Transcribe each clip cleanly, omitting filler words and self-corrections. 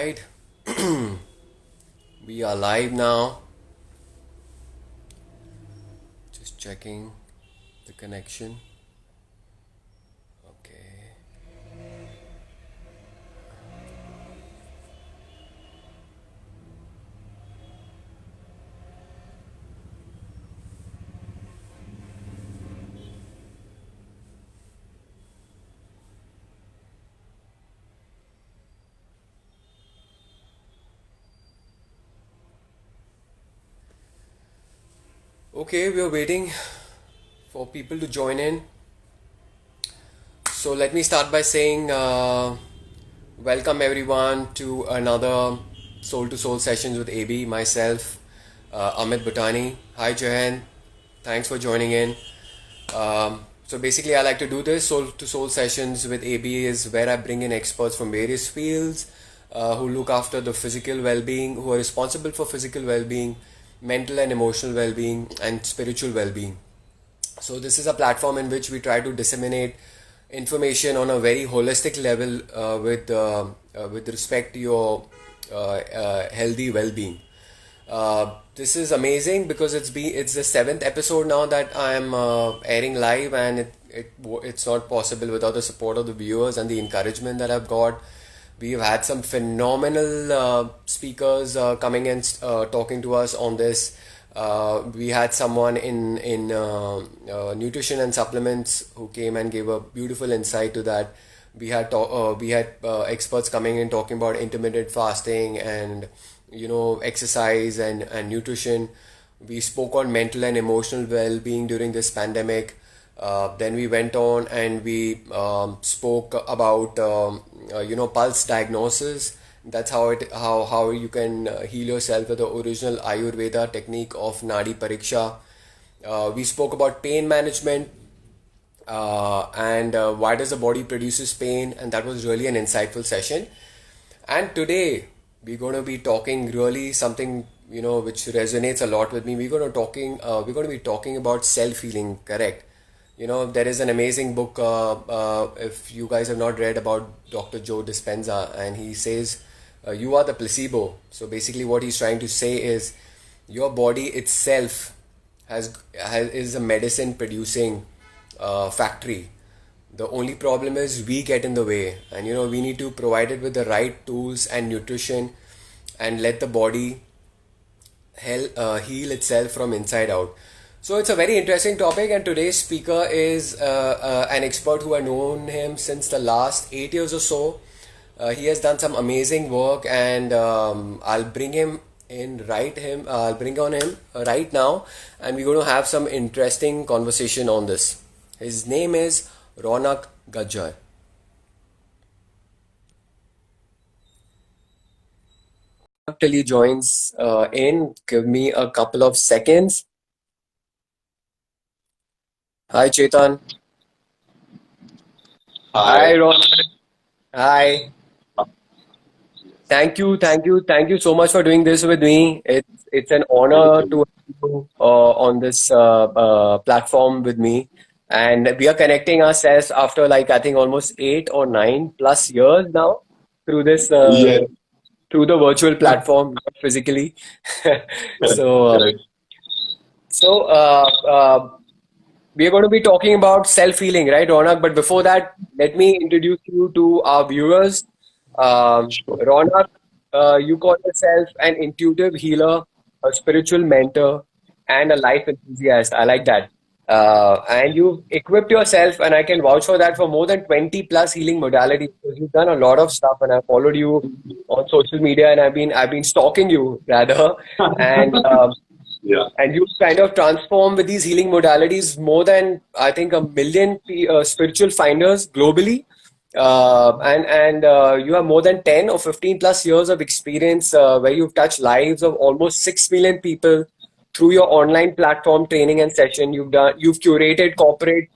right. We are live now. Just checking the connection. Okay. Okay, we are waiting for people to join in. So let me start by saying welcome everyone to another Soul to Soul sessions with AB, myself, Amit Bhutani. Hi Jahan, thanks for joining in. So basically, I like to do this Soul to Soul sessions with AB is where I bring in experts from various fields who look after the physical well-being, who are responsible for physical well-being, mental and emotional well-being, and spiritual well-being. So this is a platform in which we try to disseminate information on a very holistic level with respect to your healthy well-being. This is amazing because it's the seventh episode now that I'm airing live, and it's not possible without the support of the viewers and the encouragement that I've got. We've had some phenomenal speakers coming and talking to us on this. We had someone in nutrition and supplements who came and gave a beautiful insight to that. We had experts coming in talking about intermittent fasting and exercise and nutrition. We spoke on mental and emotional well-being during this pandemic. Then we went on and we spoke about pulse diagnosis. That's how you can heal yourself with the original Ayurveda technique of Nadi Pariksha. We spoke about pain management and why does the body produces pain, and that was really an insightful session. And today we're going to be talking really something which resonates a lot with me. We're going to be talking about self healing. Correct. There is an amazing book. If you guys have not read about Dr. Joe Dispenza, and he says you are the placebo. So basically, what he's trying to say is your body itself is a medicine producing factory. The only problem is we get in the way, and we need to provide it with the right tools and nutrition, and let the body heal itself from inside out. So it's a very interesting topic, and today's speaker is an expert who I've known him since the last 8 years or so. He has done some amazing work, and I'll bring on him right now, and we're going to have some interesting conversation on this. His name is Ronak Gajjar. Till he joins in, give me a couple of seconds. Hi, Chetan. Hi, Hi. Ronak. Hi. Thank you so much for doing this with me. It's an Thank honor to you. have you on this platform with me, and we are connecting ourselves after like I think almost 8 or 9 plus years now through this Yes, through the virtual platform, not physically. correct, so uh, correct. so we are going to be talking about self healing, right, Ronak? But before that, let me introduce you to our viewers. Sure. Ronak, you call yourself an intuitive healer, a spiritual mentor, and a life enthusiast. I like that. And you've equipped yourself, and I can vouch for that, for more than 20 plus healing modalities, because you've done a lot of stuff, and I've followed you on social media, and I've been stalking you rather, and Yeah, you kind of transform with these healing modalities more than I think a million spiritual finders globally, and you have more than 10 or 15 plus years of experience where you've touched lives of almost 6 million people through your online platform training and session. You've curated corporate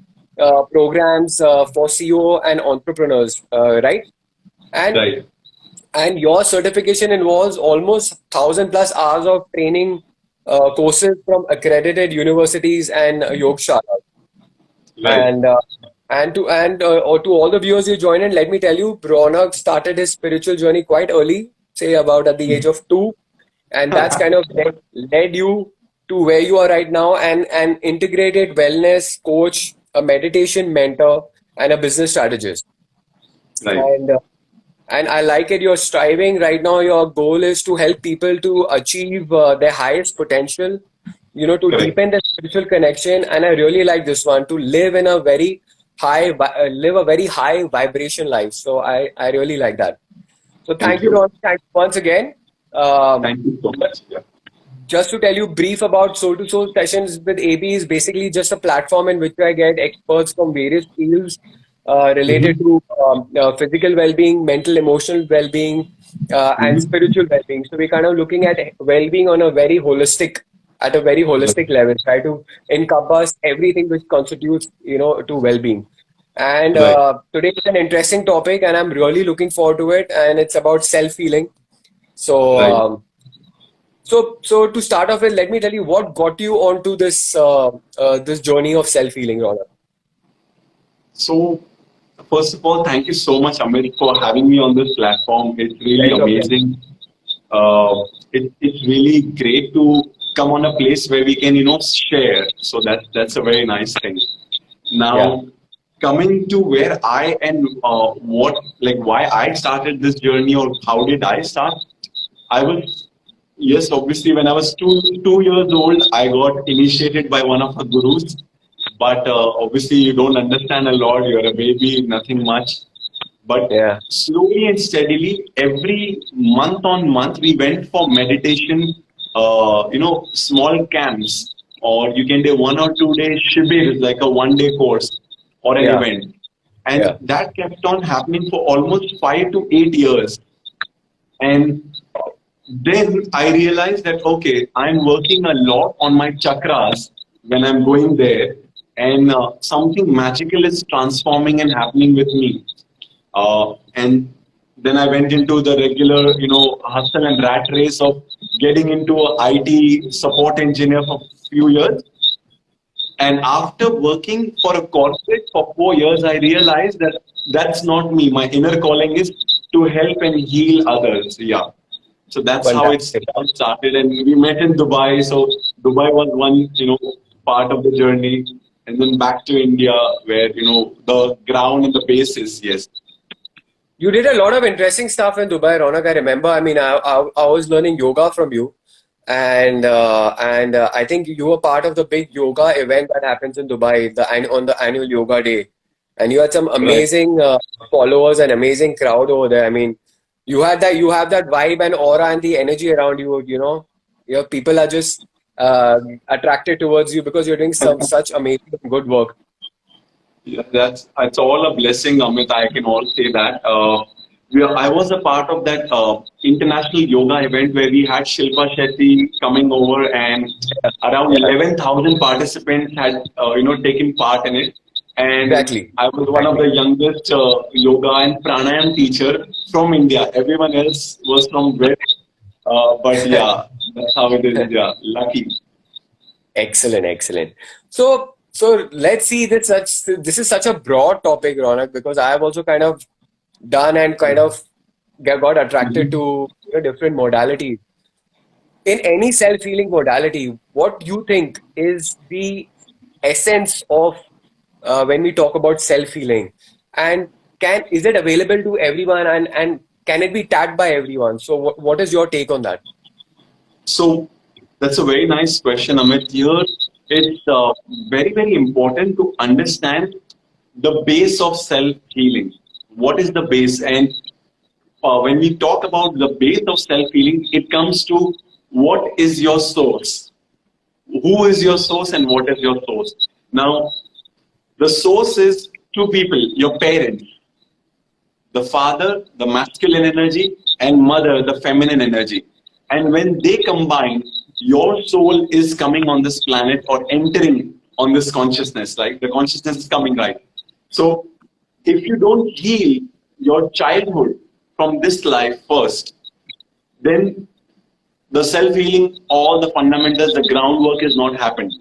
programs for CEO and entrepreneurs, right? And right. your certification involves almost 1,000 plus hours of training courses from accredited universities and yogshalas. Right. And or to all the viewers you join in, let me tell you, Ronak started his spiritual journey quite early. say about at the age of 2, and that's kind of led you to where you are right now, and an integrated wellness coach, a meditation mentor, and a business strategist. Right. And I like it. You're striving right now. Your goal is to help people to achieve their highest potential. To Correct. deepen the spiritual connection. And I really like this one, to live in a very live a very high vibration life. So I really like that. So Thank thank you, you. Ron. Thank you once again. Um, Thank you so much. Yeah. just to tell you brief about Soul2Soul sessions with AB is basically just a platform in which I get experts from various fields related Mm-hmm. to physical well-being, mental, emotional well-being, and Mm-hmm. spiritual well-being. So we're kind of looking at well-being on a very holistic, at a very holistic level, try to encompass everything which constitutes, to well-being. And Right. today is an interesting topic, and I'm really looking forward to it. And it's about self-healing. So. Right. So to start off with, let me tell you what got you onto this journey of self healing, Ronak. So, first of all, thank you so much, Amit, for having me on this platform. It's really Pleasure, pleasure. amazing. It's really great to come on a place where we can, share. So that's a very nice thing. Yeah, Now, coming to where I and why I started this journey or how did I start? I was, yes, obviously, when I was 2 years old, I got initiated by one of the gurus. But obviously, you don't understand a lot. You're a baby, nothing much. But yeah, slowly and steadily, every month on month, we went for meditation, small camps, or you can do 1 or 2 day shibir, like a 1 day course or an yeah, event. And yeah. that kept on happening for almost 5 to 8 years. And then I realized that, okay, I'm working a lot on my chakras when I'm going there, and something magical is transforming and happening with me. And then I went into the regular, hustle and rat race of getting into a IT support engineer for a few years. And after working for a corporate for 4 years, I realized that that's not me. My inner calling is to help and heal others. Yeah. So that's how it's Fantastic. all started. And we met in Dubai. So Dubai was one, part of the journey. And then back to India where, the ground and the base is, yes. You did a lot of interesting stuff in Dubai, Ronak. I remember. I mean, I was learning yoga from you, and I think you were part of the big yoga event that happens in Dubai, on the annual yoga day, and you had some Right. amazing followers and amazing crowd over there. I mean, you have that vibe and aura and the energy around you. Your people are just attracted towards you because you're doing some such amazing good work. Yeah, that's all a blessing, Amit. I can all say that. I was a part of that international yoga event where we had Shilpa Shetty coming over, and Yeah, around yeah, 11,000 participants had taken part in it. And exactly, I was one of exactly. the youngest yoga and pranayam teacher from India. Everyone else was from West, but yeah, that's how it is. Yeah, lucky. Excellent, excellent. So let's see this is such a broad topic, Ronak, because I have also kind of done and kind of got attracted Mhm. to different modalities. In any self-healing modality, what do you think is the essence of when we talk about self-healing? And can is it available to everyone, and can it be tagged by everyone? So what is your take on that? So that's a very nice question, Amit. Here, it's very, very important to understand the base of self healing. What is the base? And when we talk about the base of self healing, it comes to what is your source? Who is your source and what is your source? Now, the source is two people, your parents, the father, the masculine energy, and mother, the feminine energy. And when they combine, your soul is coming on this planet or entering on this consciousness, right? The consciousness is coming, right? So, if you don't heal your childhood from this life first, then the self healing, all the fundamentals, the groundwork is not happened.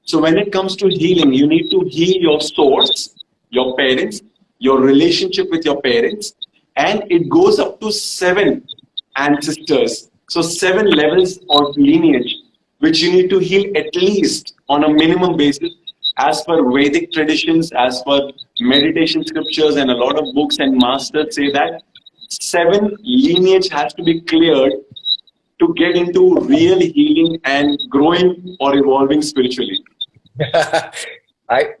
So when it comes to healing, you need to heal your source, your parents, your relationship with your parents, and it goes up to seven. ancestors. So 7 levels of lineage, which you need to heal at least on a minimum basis, as per Vedic traditions, as per meditation scriptures, and a lot of books and masters say that 7 lineage has to be cleared to get into real healing and growing or evolving spiritually. I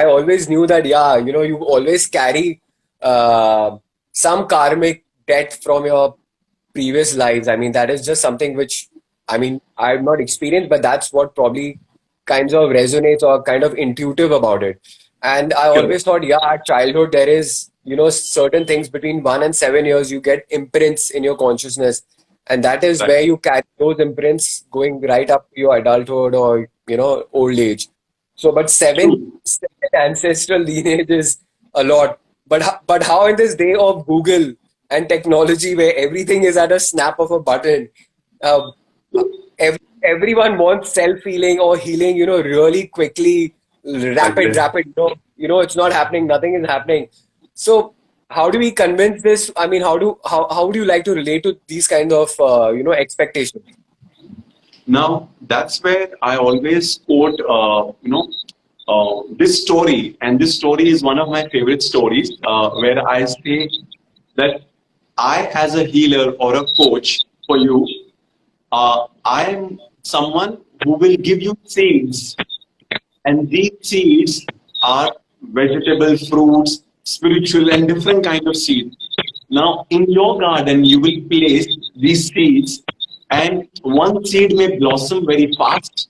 always knew that, yeah, you always carry some karmic debt from your previous lives. I mean, that is just something which, I've not experienced, but that's what probably kinds of resonates or kind of intuitive about it. And I Correct. always thought, yeah, at childhood there is, certain things between 1 and 7 years, you get imprints in your consciousness, and that is Right. where you carry those imprints going right up to your adulthood or old age. So, but True. seven ancestral lineage is a lot. But how in this day of Google and technology where everything is at a snap of a button, uh, everyone wants self healing or healing, really quickly, rapid, Exactly. rapid. It's not happening. Nothing is happening. So, how do we convince this? I mean, how do you like to relate to these kind of expectations? Now, that's where I always quote, this story, and this story is one of my favorite stories, where I say that I, as a healer or a coach for you, I am someone who will give you seeds, and these seeds are vegetable, fruits, spiritual, and different kind of seeds. Now, in your garden, you will place these seeds, and one seed may blossom very fast,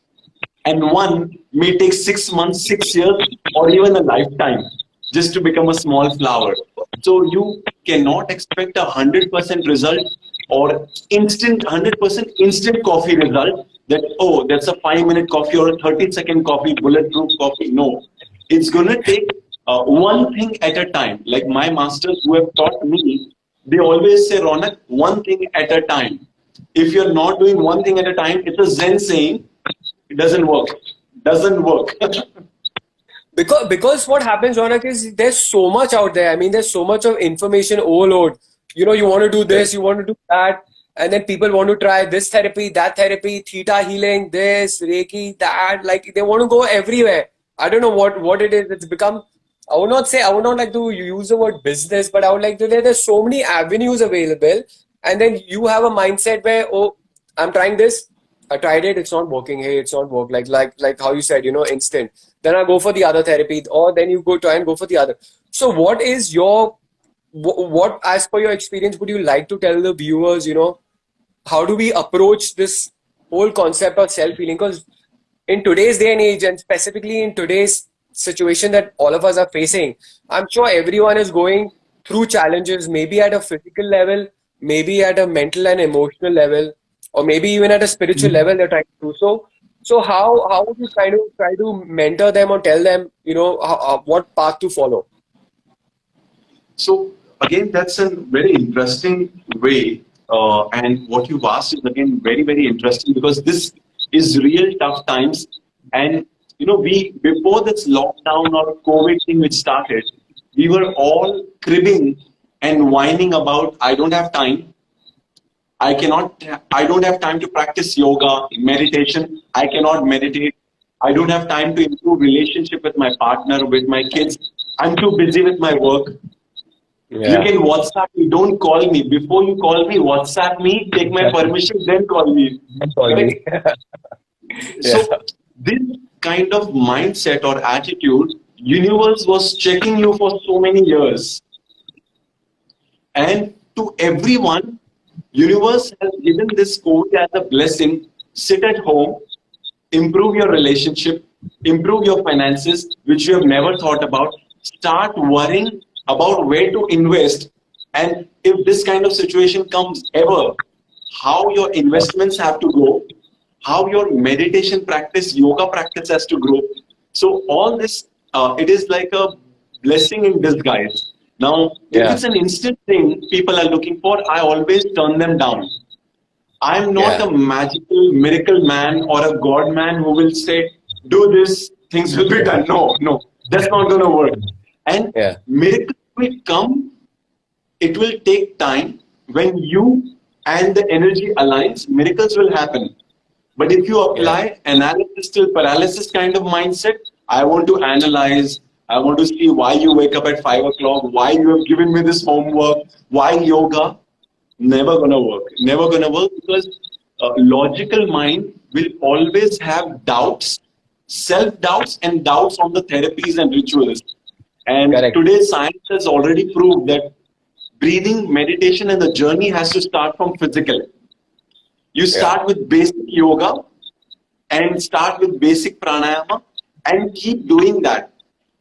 and one may take 6 months, 6 years, or even a lifetime just to become a small flower. So you cannot expect 100% result or instant 100% instant coffee result. That, oh, that's a 5 minute coffee or a 30-second coffee, bulletproof coffee. No, it's gonna take one thing at a time. Like my masters who have taught me, they always say, Ronak, one thing at a time. If you're not doing one thing at a time, it's a Zen saying, it doesn't work. Doesn't work. Because what happens, Ronak, is there's so much out there. I mean, there's so much of information overload. You want to do Correct. this, you want to do that, and then people want to try this therapy, that therapy, theta healing, this, Reiki, that. Like they want to go everywhere. I don't know what it is. It's become. I would not like to use the word business, but I would like to say there's so many avenues available, and then you have a mindset where, oh, I'm trying this. I tried it. It's not working. Hey, it's not work. Like how you said, instant. Then I go for the other therapy, or then you go try and go for the other. So, what is your what, as per your experience, would you like to tell the viewers? How do we approach this whole concept of self healing? Because in today's day and age, and specifically in today's situation that all of us are facing, I'm sure everyone is going through challenges, maybe at a physical level, maybe at a mental and emotional level, or maybe even at a spiritual level. They're trying to do so. So how would you try to mentor them or tell them, what path to follow? So again, that's a very interesting way, and what you've asked is again very very interesting because this is real tough times, and we before this lockdown or COVID thing which started, we were all cribbing and whining about I don't have time, I cannot, I don't have time to practice yoga, meditation. I cannot meditate. I don't have time to improve relationship with my partner, with my kids. I'm too busy with my work. You Yeah. can WhatsApp me, don't call me. Before you call me, WhatsApp me, take my permission, then call me. Don't call Correct? me. Yeah. So this kind of mindset or attitude, universe was checking you for so many years. And to everyone, universe has given this COVID as a blessing. Sit at home, improve your relationship, improve your finances, which you have never thought about. Start worrying about where to invest. And if this kind of situation comes ever, how your investments have to go, how your meditation practice, yoga practice has to grow. So all this, it is like a blessing in disguise. Now, if Yeah. it's an instant thing people are looking for, I always turn them down. I'm not Yeah. a magical miracle man or a God man who will say, do this, things will be done. No, no, that's not going to work. And Yeah. miracles will come, it will take time. when you and the energy aligns, miracles will happen. But if you Yeah. apply analysis till paralysis kind of mindset, I want to analyze, I want to see why you wake up at 5 o'clock, why you have given me this homework, why yoga, never gonna work. Never gonna work because logical mind will always have doubts, self doubts, and doubts on the therapies and rituals. And Correct. today, science has already proved that breathing, meditation, and the journey has to start from physical. You Yeah. start with basic yoga and start with basic pranayama and keep doing that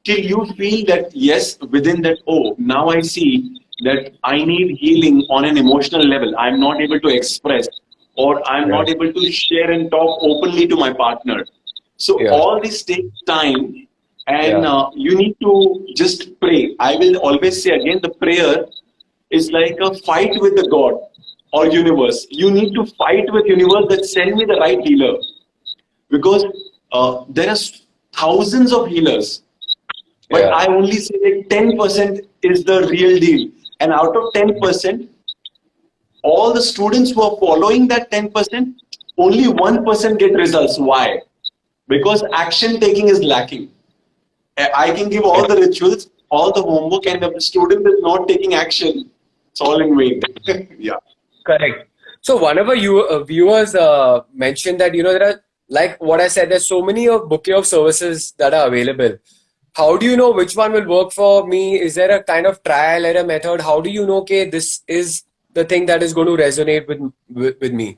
till you feel that yes, within that, oh, now I see that I need healing on an emotional level. I'm not able to express or I'm Yeah. not able to share and talk openly to my partner. So Yeah. all this takes time and Yeah. you need to just pray. I will always say again, the prayer is like a fight with the God or universe. You need to fight with universe that send me the right healer because there are thousands of healers, but Yeah. I only say that 10% is the real deal. And out of 10%, all the students who are following that 10%, only 1% get results. Why? Because action taking is lacking. I can give all the rituals, all the homework, and if the student is not taking action, it's all in vain. Yeah. Correct. So whenever you viewers mention that there are, like what I said, there's so many bouquet of services that are available. How do you know which one will work for me? Is there a kind of trial error method? How do you know, okay, this is the thing that is going to resonate with me?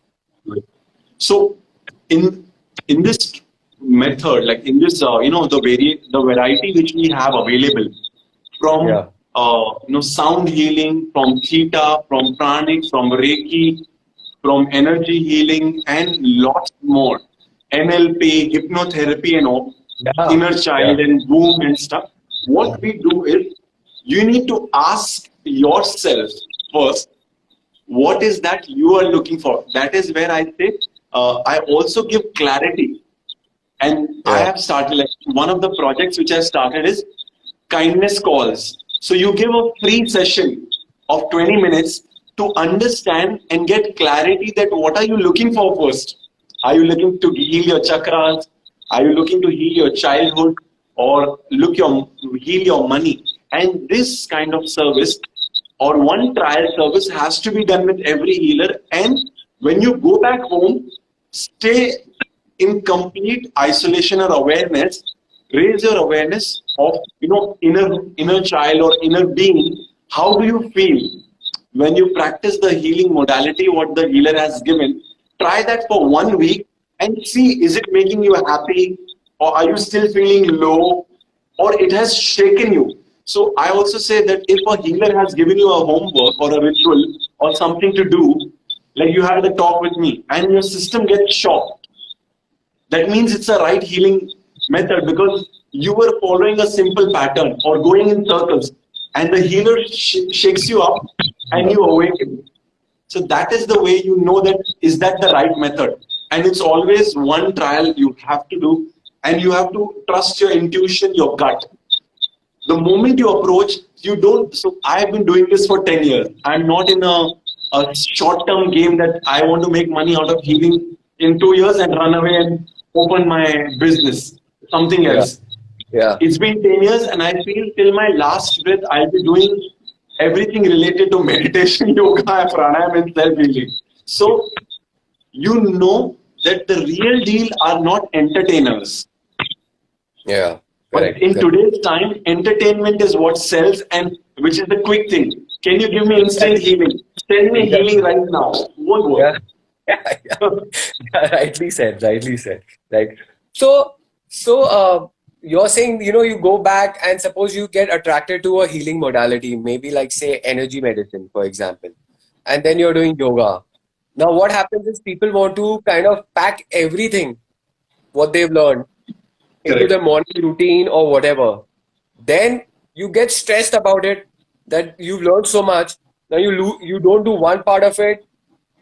So in this method, like in this, the variety which we have available from Yeah. sound healing, from theta, from pranic, from reiki, from energy healing, and lots more. NLP, hypnotherapy, and all, Yeah. inner Yeah. child and womb and stuff. What we do is you need to ask yourself first what is that you are looking for. That is where I say I also give clarity. And I Yeah. have started, like one of the projects which I started is kindness calls. So you give a free session of 20 minutes to understand and get clarity that what are you looking for first. Are you looking to heal your chakras? Are you looking to heal your childhood or heal your money? And this kind of service or one trial service has to be done with every healer. And when you go back home, stay in complete isolation or awareness. Raise your awareness of inner child or inner being. How do you feel when you practice the healing modality what the healer has given? Try that for 1 week and see, is it making you happy or are you still feeling low or it has shaken you. So I also say that if a healer has given you a homework or a ritual or something to do, like you had a talk with me and your system gets shocked, that means it's a right healing method because you were following a simple pattern or going in circles and the healer shakes you up and you awaken. So that is the way you know that is that the right method. And it's always one trial you have to do and you have to trust your intuition, your gut. The moment you approach, you don't. So I have been doing this for 10 years. I'm not in a short term game that I want to make money out of healing in 2 years and run away and open my business, something Yeah. else. Yeah. It's been 10 years and I feel till my last breath I'll be doing everything related to meditation, yoga, pranayam, and self healing. So you know that the real deal are not entertainers. Yeah. But Correct. in Correct. today's time, entertainment is what sells and which is the quick thing. Can you give me instant Exactly. healing? Send me healing Exactly. right now. Won't Yeah. work. Yeah. Yeah. Rightly said. Rightly said. Right. So you're saying, you go back and suppose you get attracted to a healing modality, maybe like say energy medicine, for example, and then you're doing yoga. Now, what happens is people want to kind of pack everything what they've learned into Correct. their morning routine or whatever. Then you get stressed about it that you've learned so much. Now you don't do one part of it.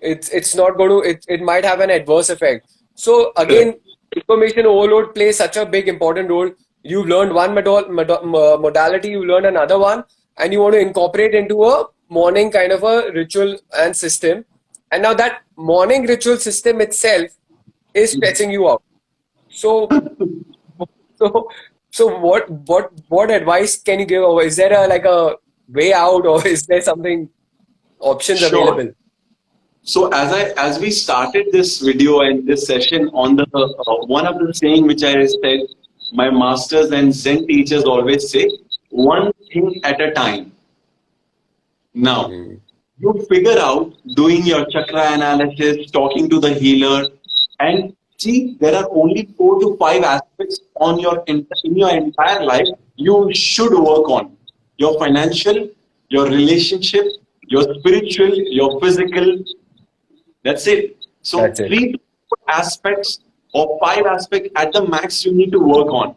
It's not going to it might have an adverse effect. So Correct. again, information overload plays such a big important role. You've learned one modality, you learned another one, and you want to incorporate into a morning kind of a ritual and system, and now that morning ritual system itself is stressing you out. So, so, so what advice can you give? Or is there a like a way out, or is there something options Sure. available? So as we started this video and this session on the one of the saying which I said, my masters and Zen teachers always say, one thing at a time. Now, Hmm. you figure out doing your chakra analysis, talking to the healer, and see there are only 4 to 5 aspects on in your entire life you should work on: your financial, your relationship, your spiritual, your physical. That's it. So That's it. 3 to 4 aspects or 5 aspects at the max you need to work on.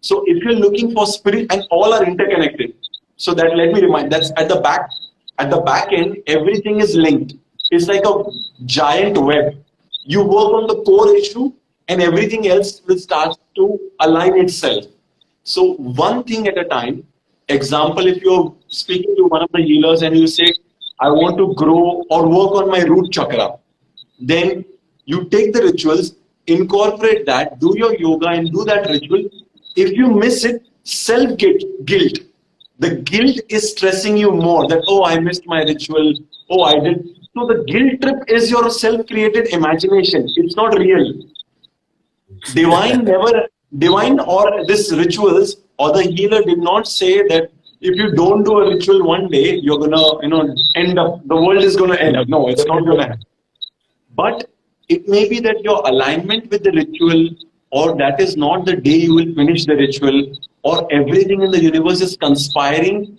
So if you're looking for spirit, and all are interconnected. So that, let me remind, that's at the back end, everything is linked. It's like a giant web. You work on the core issue and everything else will start to align itself. So one thing at a time. Example, if you're speaking to one of the healers and you say, I want to grow or work on my root chakra, then you take the rituals, incorporate that, do your yoga and do that ritual. If you miss it, self guilt. The guilt is stressing you more that, oh, I missed my ritual, oh, I did. So the guilt trip is your self created imagination, it's not real. Divine or this rituals or the healer did not say that if you don't do a ritual one day you're gonna end up, the world is gonna end up. No, it's not gonna happen. But it may be that your alignment with the ritual, or that is not the day you will finish the ritual, or everything in the universe is conspiring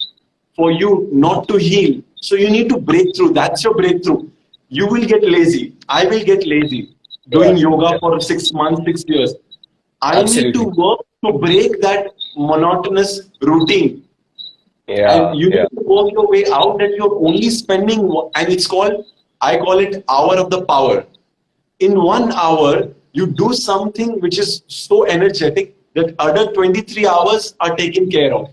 for you not to heal. So you need to break through. That's your breakthrough. You will get lazy. I will get lazy Yeah. doing yoga Yeah. for 6 months, 6 years. I need to Absolutely. work to break that monotonous routine. And Yeah. you Yeah. need to work your way out that you're only spending, and it's called, I call it hour of the power. In 1 hour, you do something which is so energetic that other 23 hours are taken care of.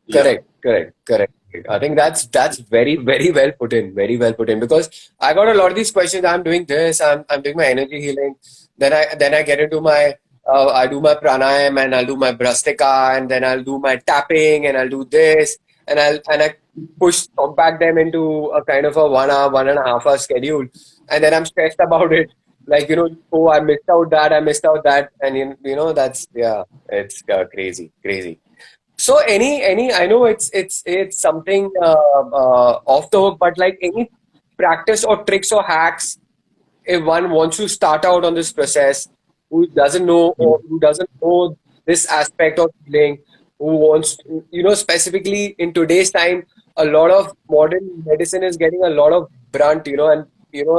Yeah. Correct, correct, correct. I think that's very well put in, very well put in. Because I got a lot of these questions. I'm doing this. I'm doing my energy healing. Then I get into my I do my pranayam and I'll do my brastika and then I'll do my tapping and I'll do this and I push compact them into a kind of a 1 hour, 1.5 hour schedule. And then I'm stressed about it. Like, oh, I missed out that, and that's, yeah, it's crazy, crazy. So any I know it's something off the hook, but like any practice or tricks or hacks if one wants to start out on this process, who doesn't know or who doesn't know this aspect of healing, who wants to, specifically in today's time, a lot of modern medicine is getting a lot of brunt, and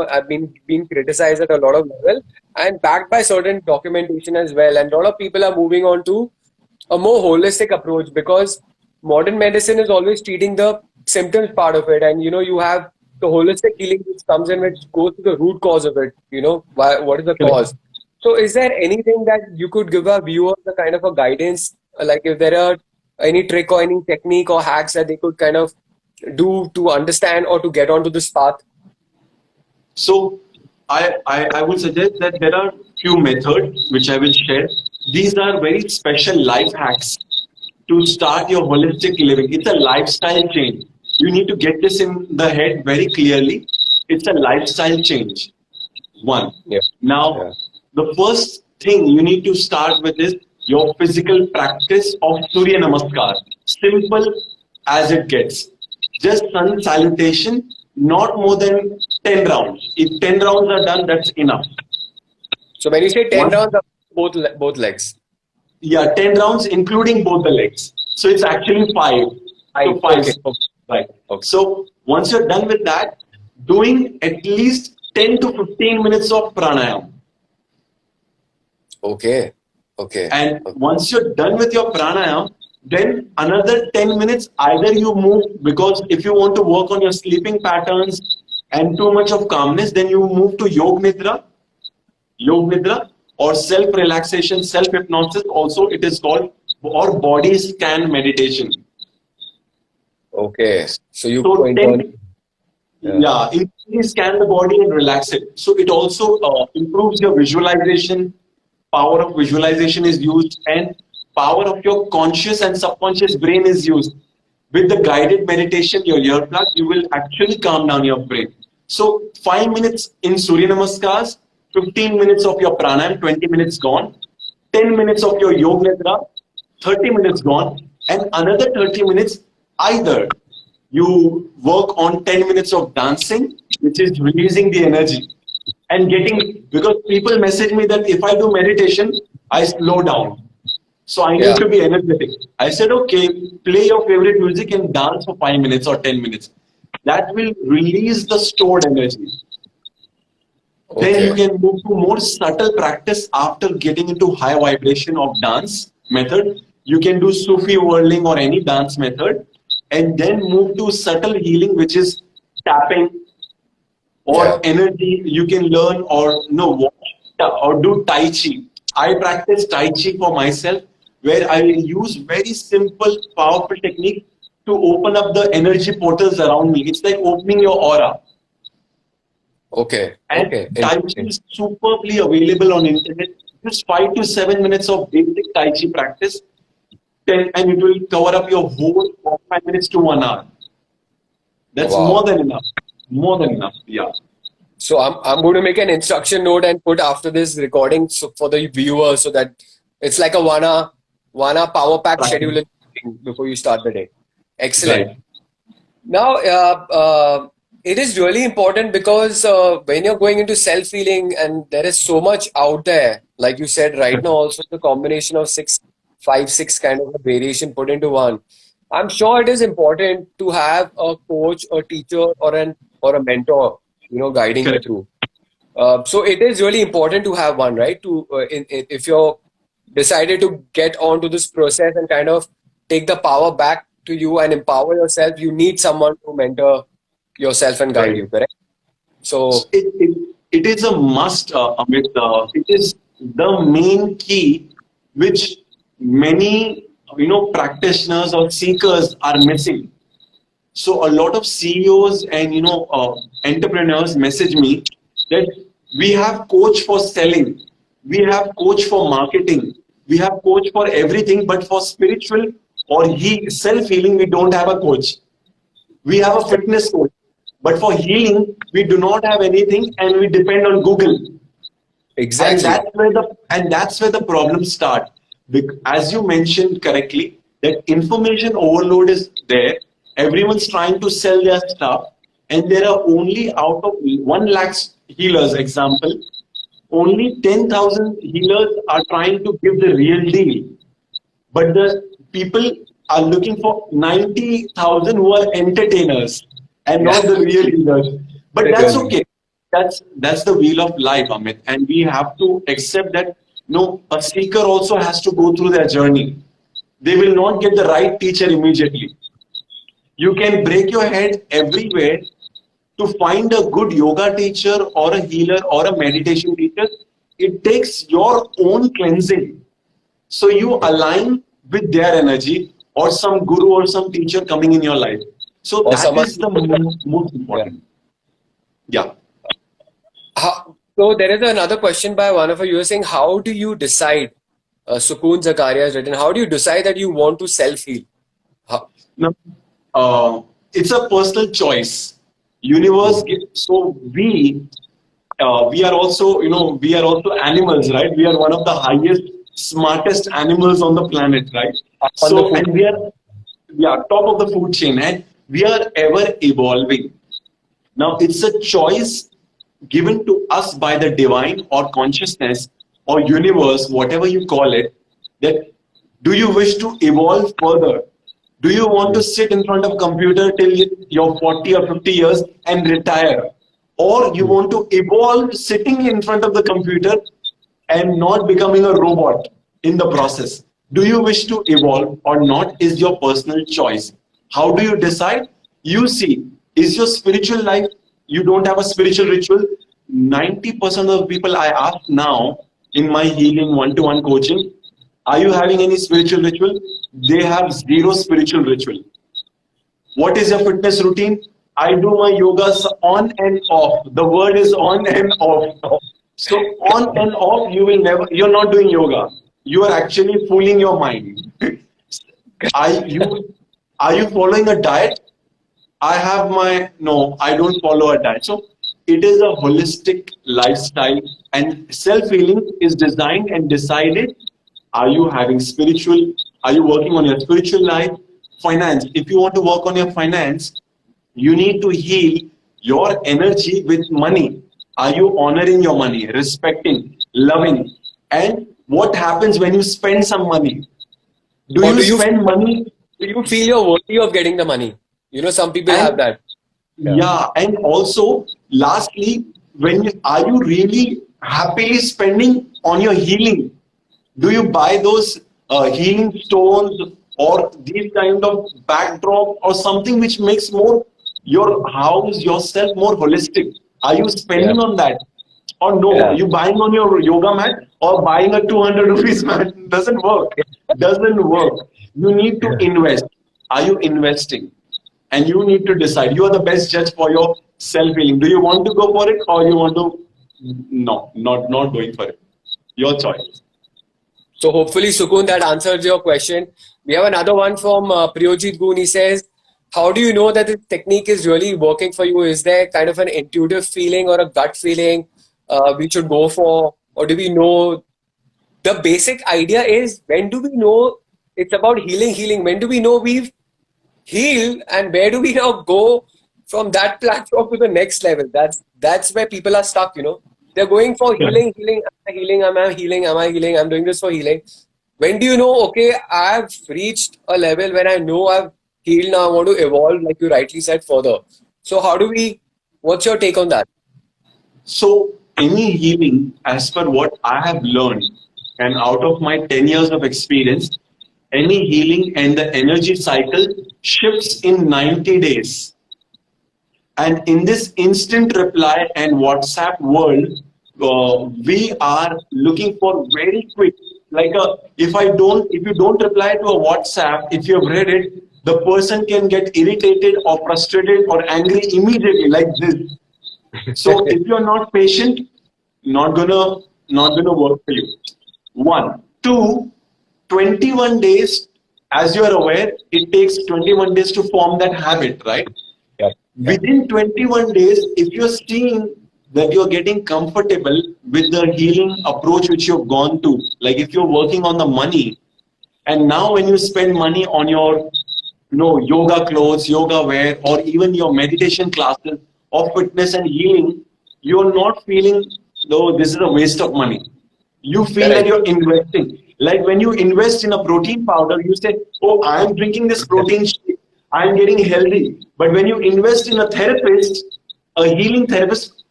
I've been being criticized at a lot of level and backed by certain documentation as well. And a lot of people are moving on to a more holistic approach because modern medicine is always treating the symptoms part of it, and you have the holistic healing which comes in, which goes to the root cause of it. What is the cause? So is there anything that you could give our viewers a kind of a guidance, like if there are any trick or any technique or hacks that they could kind of do to understand or to get onto this path? So I would suggest that there are few methods which I will share. These are very special life hacks to start your holistic living. It's a lifestyle change. You need to get this in the head very clearly. It's a lifestyle change. One. Yeah, Now, yeah. the first thing you need to start with is your physical practice of Surya Namaskar. Simple as it gets. Just sun salutation, not more than 10 rounds. If 10 rounds are done, that's enough. So when you say 10 One, rounds, both legs. yeah, 10 rounds, including both the legs. So it's actually five. I So five, Okay, okay, right. okay. So once you're done with that, doing at least 10 to 15 minutes of pranayam. Okay. Okay. And Okay. once you're done with your pranayam, then another 10 minutes, either you move, because if you want to work on your sleeping patterns and too much of calmness, then you move to Yog Nidra, or self relaxation, self hypnosis, also it is called, or body scan meditation. Okay. So you So go 10, internally. Yeah. yeah, internally scan the body and relax it. So it also improves your visualization. Power of visualization is used, and power of your conscious and subconscious brain is used. With the guided meditation, your earplug, you will actually calm down your brain. So 5 minutes in Surya Namaskars, 15 minutes of your pranayam, 20 minutes gone, 10 minutes of your yoga nidra, 30 minutes gone, and another 30 minutes either you work on 10 minutes of dancing, which is releasing the energy and getting, because people message me that if I do meditation, I slow down. So I Yeah. need to be energetic. I said, okay, play your favorite music and dance for 5 minutes or 10 minutes. That will release the stored energy. Then you Okay. can move to more subtle practice after getting into high vibration of dance method. You can do Sufi whirling or any dance method, and then move to subtle healing, which is tapping or Yeah. energy. You can learn or no watch or do Tai Chi. I practice Tai Chi for myself, where I will use very simple, powerful technique to open up the energy portals around me. It's like opening your aura. Okay. And Okay. Tai Chi Interesting. is superbly available on internet. Just 5 to 7 minutes of basic Tai Chi practice, and it will cover up your whole 45 minutes to 1 hour. That's more Wow. than enough. More than enough. Yeah. So I'm going to make an instruction note and put after this recording so for the viewers so that it's like a one hour power pack schedule Practice. in the morning before you start the day. Excellent. Right. Now, it is really important because when you're going into self-healing and there is so much out there, like you said right now, also the combination of six kind of a variation put into one. I'm sure it is important to have a coach, a teacher, or a mentor, guiding you Correct. through. So it is really important to have one, right? If you're decided to get onto this process and kind of take the power back to you and empower yourself, you need someone to mentor yourself and guide Right. you, correct? So So it is a must, Amit. It is the main key which many practitioners or seekers are missing. So a lot of CEOs and entrepreneurs message me that we have coach for selling, we have coach for marketing, we have coach for everything, but for spiritual or self healing, we don't have a coach. We have a fitness coach, but for healing, we do not have anything, and we depend on Google. And exactly. that's where the problems start. As you mentioned correctly, that information overload is there. Everyone's trying to sell their stuff, and there are only out of 1 lakh healers. Example, only 10,000 healers are trying to give the real deal, but the people are looking for 90,000 who are entertainers and Yeah. not the real healers. But that's Really. okay. That's the wheel of life, Amit, and we have to accept that no, a seeker also has to go through their journey. They will not get the right teacher immediately. You can break your head everywhere to find a good yoga teacher or a healer or a meditation teacher. It takes your own cleansing, so you align with their energy or some guru or some teacher coming in your life. So Or that someone. is the most Yeah. important. Yeah. So there is another question by one of you. You're saying, how do you decide? Sukoon Zakaria has written, how do you decide that you want to self heal? How, Now, it's a personal choice. Universe. So we are also we are also animals, right? We are one of the highest, smartest animals on the planet, right? on the So food. and we are top of the food chain, and we are ever evolving. Now, it's a choice given to us by the divine or consciousness or universe, whatever you call it, that do you wish to evolve further? Do you want to sit in front of a computer till you're 40 or 50 years and retire? Or you want to evolve sitting in front of the computer and not becoming a robot in the process? Do you wish to evolve or not is your personal choice. How do you decide? You see, is your spiritual life, you don't have a spiritual ritual? 90% of the people I ask now in my healing one to one coaching, are you having any spiritual ritual? They have zero spiritual ritual. What is your fitness routine? I do my yogas on and off. The word is on and off. So on and off, you will never. You're not doing yoga. You are actually fooling your mind. Are you are you following a diet? I have my no, I don't follow a diet. So it is a holistic lifestyle, and self-healing is designed and decided. Are you having spiritual? Are you working on your spiritual life? Finance. If you want to work on your finance, you need to heal your energy with money. Are you honoring your money, respecting, loving? And what happens when you spend some money? Do Or you spend money? do you feel you're worthy of getting the money? You know, some people have And that. Yeah. yeah, and also, lastly, are you really happily spending on your healing? Do you buy those healing stones or these kind of backdrop or something which makes more your house, yourself more holistic? Are you Yeah. spending on that? Or no, are Yeah. you buying on your yoga mat or buying a 200 rupees mat? Doesn't work. Doesn't work. You need to invest. Are you investing? And you need to decide. You are the best judge for your self healing. Do you want to go for it or you want to? No, not going for it. Your choice. So hopefully, Sukun, that answers your question. We have another one from Priyojit Goon. He says, how do you know that this technique is really working for you? Is there kind of an intuitive feeling or a gut feeling we should go for? Or do we know the basic idea is when do we know it's about healing? When do we know we've healed and where do we now go from that platform to the next level? That's where people are stuck, you know. They're going for am I healing, I'm doing this for healing. When do you know, okay, I've reached a level when I know I've healed now, I want to evolve, like you rightly said, further. So how do we, what's your take on that? So, any healing, as per what I have learned, and out of my 10 years of experience, any healing and the energy cycle shifts in 90 days. And in this instant reply and WhatsApp world, we are looking for very quick. Like if you don't reply to a WhatsApp, if you have read it, the person can get irritated or frustrated or angry immediately, like this. So if you're not patient, not gonna not gonna work for you. One, two, 21 days. As you are aware, it takes 21 days to form that habit, right? Yeah. Yeah. Within 21 days, if you're seeing that you're getting comfortable with the healing approach which you've gone to, like if you're working on the money, and now when you spend money on your yoga clothes, yoga wear, or even your meditation classes of fitness and healing, you're not feeling though this is a waste of money. You feel that Correct. you're investing. Like when you invest in a protein powder, you say, oh, I'm drinking this protein shake, I'm getting healthy. But when you invest in a therapist, a healing therapist,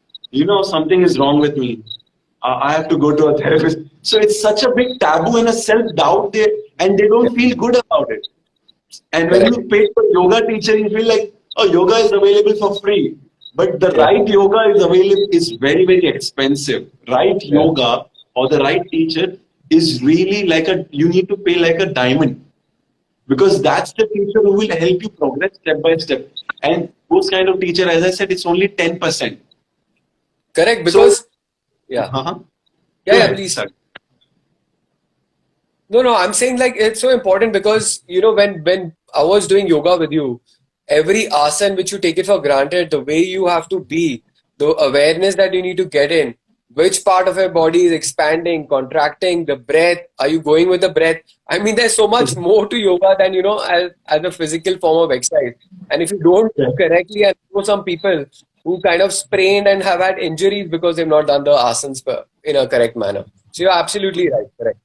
something is wrong with me. I have to go to a therapist. So it's such a big taboo and a self-doubt there, and they don't feel good about it. And when Correct. you pay for yoga teacher, you feel like, oh, yoga is available for free. But the Yeah. right yoga is very, very expensive. Right Yeah. yoga or the right teacher is really you need to pay like a diamond because that's the teacher who will help you progress step by step. And those kind of teacher, as I said, it's only 10%. Correct. So, Because, yeah. uh-huh. Yeah, Go yeah, ahead, please. sir. No, no, I'm saying like it's so important because you know when I was doing yoga with you, every asana which you take it for granted, the way you have to be, the awareness that you need to get in, which part of your body is expanding, contracting, the breath, are you going with the breath? I mean, there's so much more to yoga than you know as a physical form of exercise. And if you don't Yeah. do correctly, I know some people who kind of sprained and have had injuries because they've not done the asanas in a correct manner. So you're absolutely right. Correct.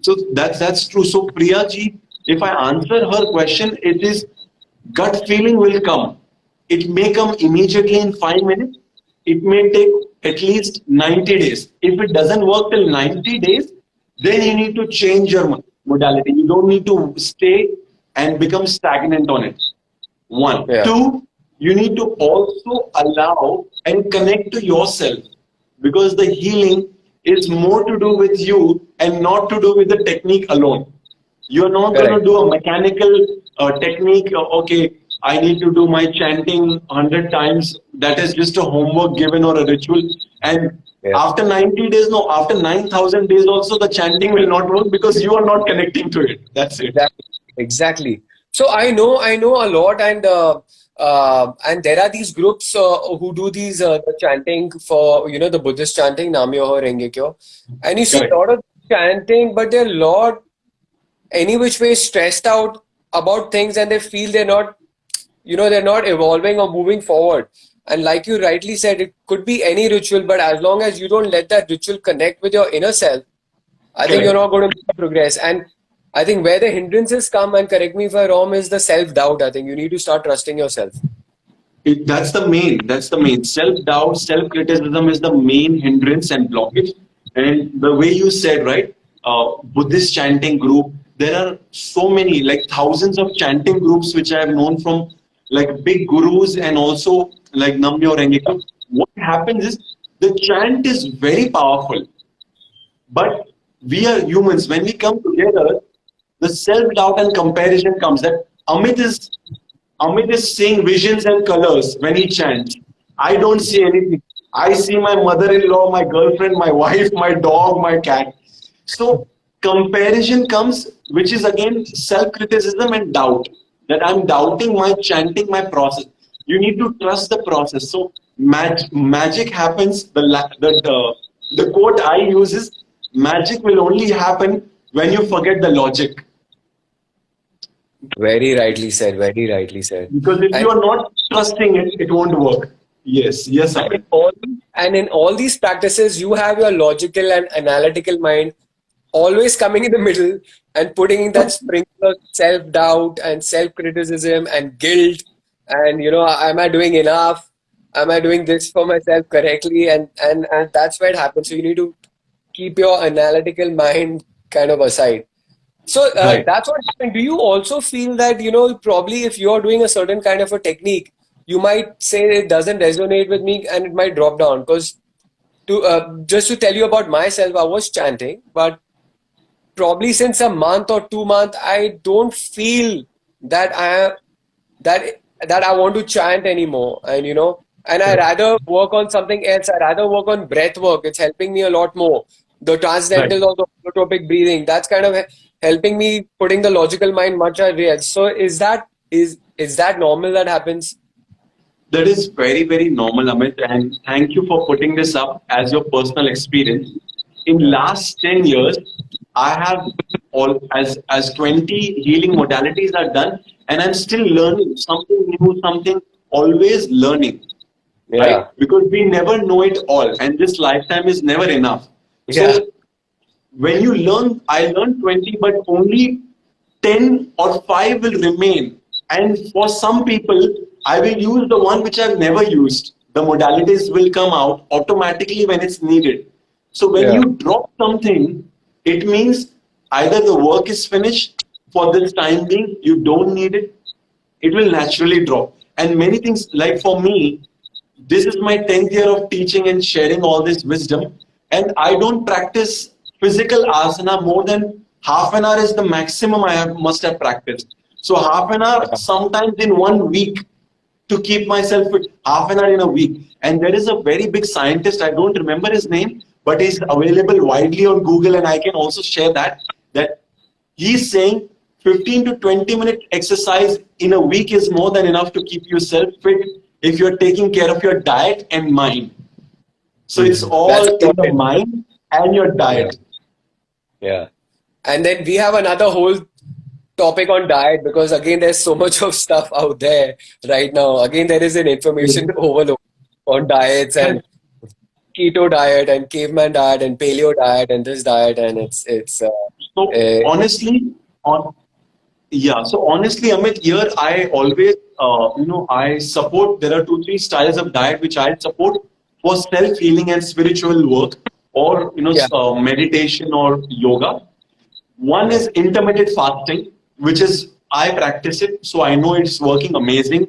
So that's true. So Priya ji, if I answer her question, it is gut feeling will come. It may come immediately in 5 minutes. It may take at least 90 days. If it doesn't work till 90 days, then you need to change your modality. You don't need to stay and become stagnant on it. One. Yeah. Two, you need to also allow and connect to yourself because the healing is more to do with you and not to do with the technique alone. You're not going to Correct. do a mechanical technique. Okay, I need to do my chanting 100 times. That is just a homework given or a ritual. And Yeah. after 90 days, no, after 9,000 days also, the chanting will not work because you are not connecting to it. That's it. Exactly. Exactly. So I know a lot, and there are these groups who do these the chanting for the Buddhist chanting Nam-myoho Renge-kyo, and you see a Correct. lot of chanting, but they're a lot any which way stressed out about things, and they feel they're not evolving or moving forward. And like you rightly said, it could be any ritual, but as long as you don't let that ritual connect with your inner self, I think you're Correct. not going to make progress. And I think where the hindrances come, and correct me if I'm wrong, is the self doubt. I think you need to start trusting yourself. That's the main. Self-doubt, self-criticism is the main hindrance and blockage. And the way you said, right, Buddhist chanting group, there are so many, like thousands of chanting groups which I have known from like big gurus and also like Namyo Rengekyo. What happens is the chant is very powerful, but we are humans. When we come together, the self-doubt and comparison comes. That Amit is seeing visions and colors when he chants. I don't see anything. I see my mother-in-law, my girlfriend, my wife, my dog, my cat. So comparison comes, which is again self-criticism and doubt. That I'm doubting my chanting, my process. You need to trust the process. So magic happens. The quote I use is, magic will only happen when you forget the logic. Very rightly said. Very rightly said. Because if And you are not trusting it, it won't work. Yes, yes, and in Amit. all and in all these practices, you have your logical and analytical mind always coming in the middle and putting in that sprinkle of self doubt and self criticism and guilt. And am I doing enough? Am I doing this for myself correctly? And that's where it happens. So you need to keep your analytical mind kind of aside. So Right. that's what happened. Do you also feel that, probably if you're doing a certain kind of a technique, you might say it doesn't resonate with me and it might drop down? Because just to tell you about myself, I was chanting, but probably since a month or 2 months, I don't feel that that I want to chant anymore. And I Correct. rather work on something else. I rather work on breath work. It's helping me a lot more. The Right. transcendental or the holotropic breathing. That's kind of helping me putting the logical mind much at rest. So is that normal that happens? That is very, very normal, Amit. And thank you for putting this up as your personal experience. In Yeah. last 10 years, I have all as 20 healing modalities are done, and I'm still learning something new, something always learning, right? Yeah. Because we never know it all, and this lifetime is never enough. Yeah. So when you learn, I learned 20, but only 10 or 5 will remain. And for some people, I will use the one which I've never used. The modalities will come out automatically when it's needed. So when Yeah. you drop something, it means either the work is finished for this time being, you don't need it, it will naturally drop. And many things, like for me, this is my 10th year of teaching and sharing all this wisdom. And I don't practice physical asana more than half an hour is the maximum must have practiced. So half an hour, sometimes in 1 week, to keep myself fit, half an hour in a week. And there is a very big scientist, I don't remember his name, but he's available widely on Google, and I can also share that he's saying 15 to 20-minute exercise in a week is more than enough to keep yourself fit if you're taking care of your diet and mind. So it's That's all in the important. mind and your Yeah. diet. Yeah. And then we have another whole topic on diet, because again there's so much of stuff out there right now. Again, there is an information overload on diets and keto diet and caveman diet and paleo diet and this diet, and it's So uh, honestly, on yeah, so honestly, Amit, here I always, I support. There are two, three styles of diet which I support for self healing and spiritual work, or yeah, meditation or yoga. One yeah, is intermittent fasting, which is I practice it, so I know it's working amazing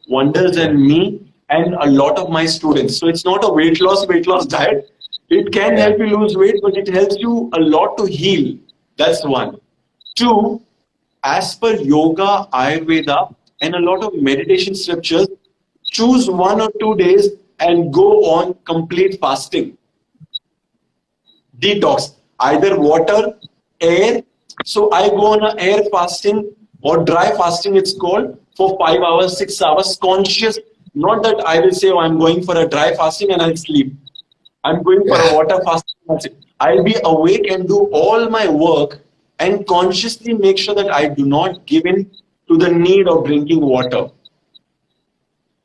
wonders yeah, in me and a lot of my students. So it's not a weight loss diet. It can yeah, help you lose weight, but it helps you a lot to heal. That's one. Two, as per yoga, Ayurveda, and a lot of meditation scriptures. Choose 1 or 2 days and go on complete fasting, detox, either water, air. So I go on a air fasting or dry fasting, it's called, for 5 hours, 6 hours, conscious. Not that I will say, oh, I'm going for a dry fasting and I'll sleep. I'm going for a Yeah. water fasting. That's it. I'll be awake and do all my work and consciously make sure that I do not give in to the need of drinking water.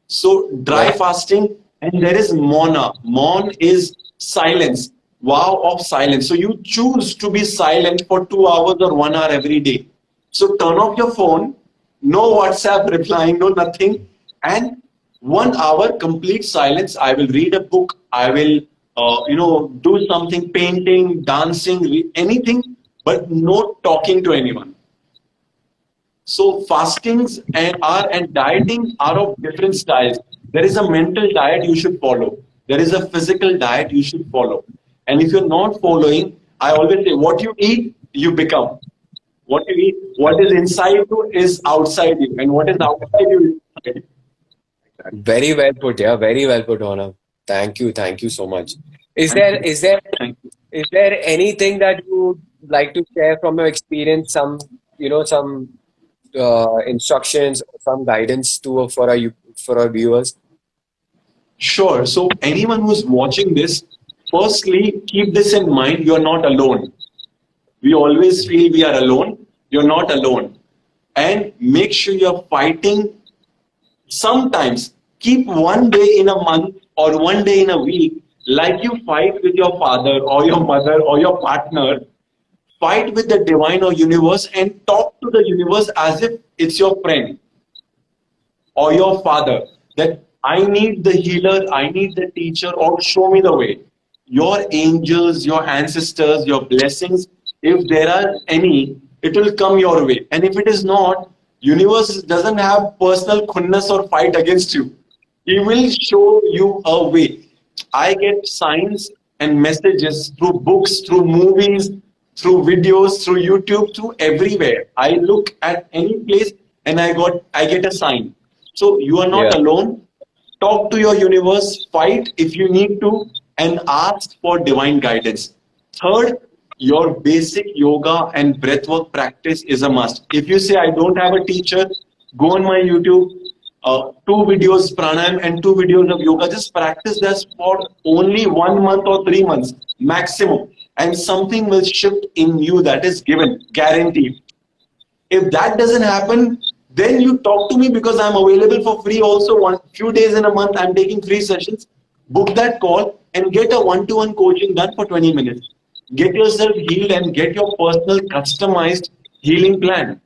So dry Very, fasting, and there is mona. Mon is silence, vow of silence. So you choose to be silent for 2 hours or 1 hour every day. So turn off your phone, no WhatsApp replying, no nothing, and 1 hour complete silence. I will read a book. I will, do something, painting, dancing, anything, but no talking to anyone. So fastings and dieting are of different styles. There is a mental diet you should follow. There is a physical diet you should follow. And if you're not following, I always say what you eat, you become. What you eat, what is inside you is outside you, and what is outside you is inside you. very well put. Yeah, very well put, Ronak. Thank you so much. Is Thank there you. is there Thank you. is there anything that you would like to share from your experience? Some instructions, some guidance to for our viewers. Sure. So anyone who's watching this, firstly, keep this in mind. You're not alone. We always feel we are alone. You're not alone. And make sure you're fighting. Sometimes keep 1 day in a month or 1 day in a week, like you fight with your father or your mother or your partner. Fight with the divine or universe and talk to the universe as if it's your friend or your father, that I need the healer, I need the teacher, or show me the way. Your angels, your ancestors, your blessings, if there are any, it will come your way. And if it is not, universe doesn't have personal goodness or fight against you. He will show you a way. I get signs and messages through books, through movies, through videos, through YouTube, through everywhere. I look at any place and I get a sign. So you are not Yeah. alone. Talk to your universe, fight if you need to, and ask for divine guidance. Third, your basic yoga and breathwork practice is a must. If you say, I don't have a teacher, go on my YouTube, 2 videos pranayam and 2 videos of yoga. Just practice this for only 1 month or 3 months maximum, and something will shift in you, that is given, guaranteed. If that doesn't happen, then you talk to me, because I'm available for free also. One few days in a month, I'm taking free sessions. Book that call and get a one-to-one coaching done for 20 minutes. Get yourself healed and get your personal customized healing plan.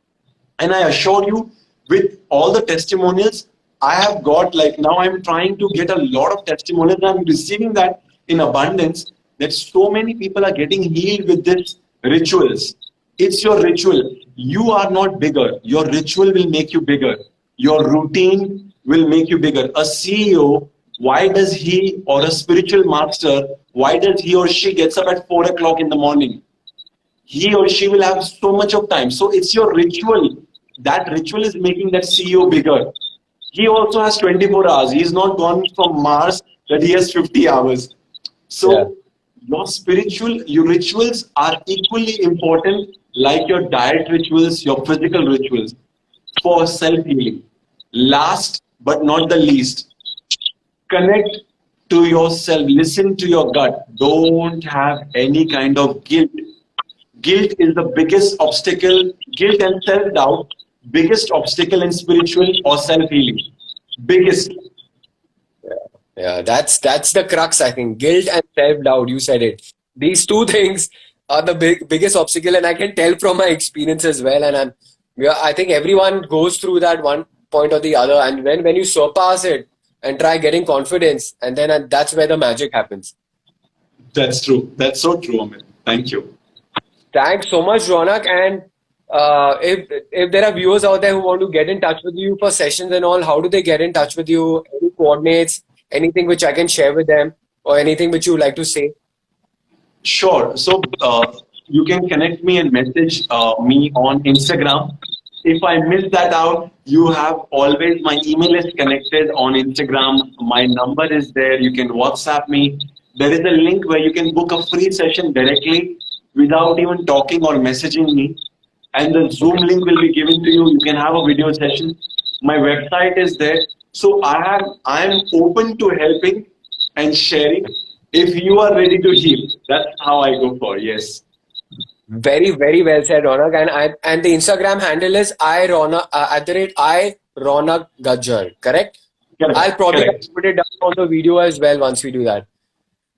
And I assure you, with all the testimonials I have got, like now I'm trying to get a lot of testimonials. I'm receiving that in abundance, that so many people are getting healed with this rituals. It's your ritual. You are not bigger. Your ritual will make you bigger. Your routine will make you bigger. A CEO, why does he, or a spiritual master, why does he or she gets up at 4 o'clock in the morning? He or she will have so much of time. So it's your ritual. That ritual is making that CEO bigger. He also has 24 hours. He's not gone from Mars that he has 50 hours. Yeah. So your rituals are equally important, like your diet rituals, your physical rituals, for self healing. Last but not the least, connect to yourself, listen to your gut. Don't have any kind of guilt. Guilt is the biggest obstacle, guilt and self doubt, biggest obstacle in spiritual or self healing. Biggest. Yeah, that's the crux, I think. Guilt and self-doubt, you said it. These two things are the biggest obstacle, and I can tell from my experience as well. And yeah, I think everyone goes through that one point or the other. And when you surpass it and try getting confidence, and then that's where the magic happens. That's true. That's so true, Amit. Thank you. Thanks so much, Ronak. And if there are viewers out there who want to get in touch with you for sessions and all, how do they get in touch with you? Any coordinates, anything which I can share with them, or anything which you would like to say? Sure. So you can connect me and message me on Instagram. If I miss that out, you have always my email is connected on Instagram. My number is there. You can WhatsApp me. There is a link where you can book a free session directly without even talking or messaging me. And the Zoom Okay. link will be given to you. You can have a video session. My website is there. So I am open to helping and sharing if you are ready to heal. That's how I go for. Yes. Very, very well said, Ronak. And the Instagram handle is I Ronak at the rate I Ronak Gajjar. Correct? Correct. I'll probably have Correct. to put it down on the video as well once we do that.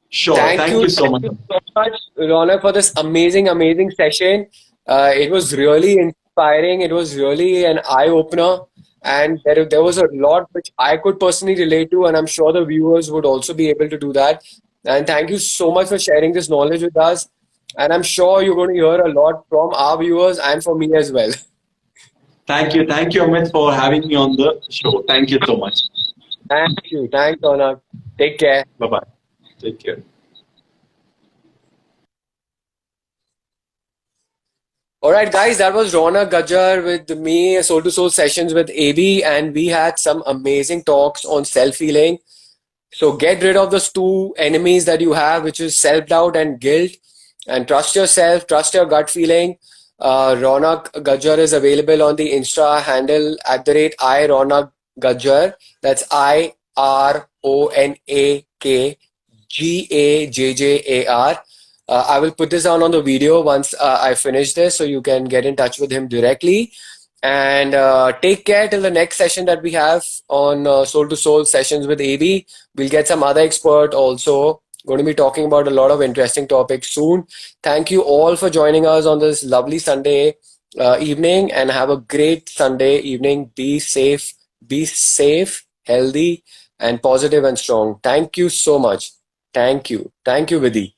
Sure. Thank you so Thank much. you so much, Ronak, for this amazing, amazing session. It was really inspiring. It was really an eye opener, and there was a lot which I could personally relate to, and I'm sure the viewers would also be able to do that. And thank you so much for sharing this knowledge with us. And I'm sure you're going to hear a lot from our viewers and for me as well. Thank you. Thank you, Amit, for having me on the show. Thank you so much. Thank you. Thanks, Ronak. Take care. Bye bye. Take care. All right, guys, that was Rona Gajjar with me, Soul to Soul sessions with AB, and we had some amazing talks on self healing. So get rid of those two enemies that you have, which is self doubt and guilt, and trust yourself, trust your gut feeling. Ronak Gajjar is available on the Insta handle at the rate I Ronak Gajjar. That's IRONAK GAJJAR. I will put this down on the video once I finish this so you can get in touch with him directly. And take care till the next session that we have on Soul to Soul sessions with AB. We'll get some other expert also. Going to be talking about a lot of interesting topics soon. Thank you all for joining us on this lovely Sunday evening, and have a great Sunday evening. Be safe, healthy, and positive and strong. Thank you so much. Thank you, Vidhi.